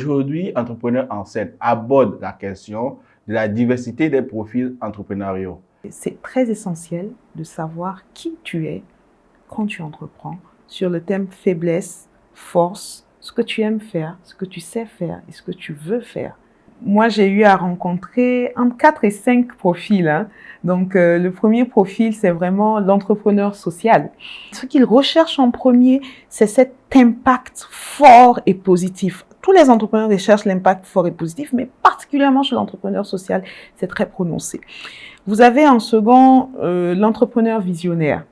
Aujourd'hui, Entrepreneurs en scène aborde la question de la diversité des profils entrepreneuriaux. C'est très essentiel de savoir qui tu es quand tu entreprends sur le thème faiblesse, force, ce que tu aimes faire, ce que tu sais faire et ce que tu veux faire. Moi, j'ai eu à rencontrer entre 4 et 5 profils. Donc, le premier profil, c'est vraiment l'entrepreneur social. Ce qu'il recherche en premier, c'est cet impact fort et positif. Tous les entrepreneurs recherchent l'impact fort et positif, mais particulièrement chez l'entrepreneur social, c'est très prononcé. Vous avez en second l'entrepreneur visionnaire,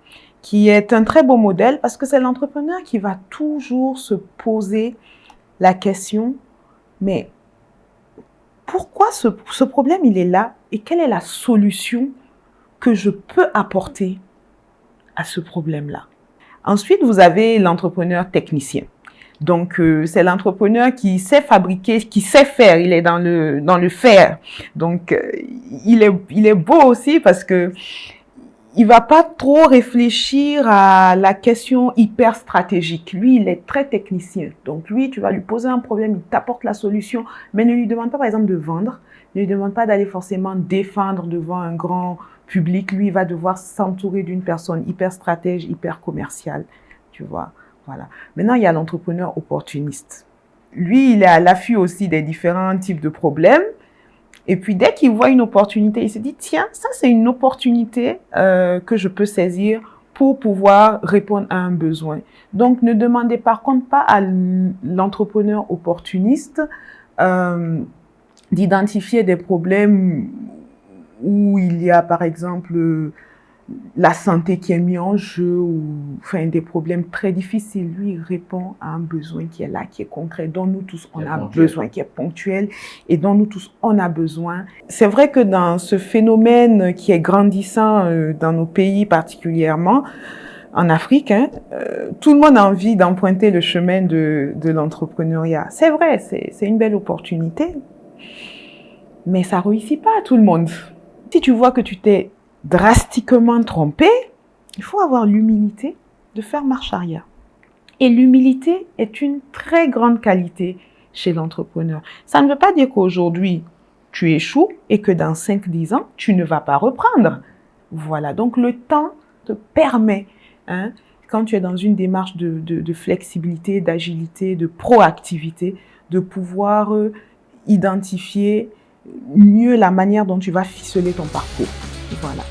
qui est un très beau modèle parce que c'est l'entrepreneur qui va toujours se poser la question, mais pourquoi ce problème il est là et quelle est la solution que je peux apporter à ce problème-là? Ensuite, vous avez l'entrepreneur technicien. Donc, c'est l'entrepreneur qui sait fabriquer, qui sait faire, il est dans le faire. Donc, il est beau aussi parce que il va pas trop réfléchir à la question hyper stratégique. Lui, il est très technicien. Donc, lui, tu vas lui poser un problème, il t'apporte la solution, mais ne lui demande pas, par exemple, de vendre. Ne lui demande pas d'aller forcément défendre devant un grand public. Lui, il va devoir s'entourer d'une personne hyper stratège, hyper commerciale. Tu vois, voilà. Maintenant, il y a l'entrepreneur opportuniste. Lui, il est à l'affût aussi des différents types de problèmes. Et puis, dès qu'il voit une opportunité, il se dit, tiens, ça, c'est une opportunité que je peux saisir pour pouvoir répondre à un besoin. Donc, ne demandez par contre pas à l'entrepreneur opportuniste d'identifier des problèmes où il y a, par exemple, la santé qui est mise en jeu ou enfin, des problèmes très difficiles. Lui, il répond à un besoin qui est là, qui est concret, dont nous tous, on a besoin, qui est ponctuel et dont nous tous, on a besoin. C'est vrai que dans ce phénomène qui est grandissant dans nos pays particulièrement, en Afrique, tout le monde a envie d'emprunter le chemin de l'entrepreneuriat. C'est vrai, c'est une belle opportunité, mais ça réussit pas à tout le monde. Si tu vois que tu t'es drastiquement trompé, il faut avoir l'humilité de faire marche arrière. Et l'humilité est une très grande qualité chez l'entrepreneur. Ça ne veut pas dire qu'aujourd'hui, tu échoues et que dans 5-10 ans, tu ne vas pas reprendre. Voilà, donc le temps te permet, quand tu es dans une démarche de flexibilité, d'agilité, de proactivité, de pouvoir identifier mieux la manière dont tu vas ficeler ton parcours. Voilà.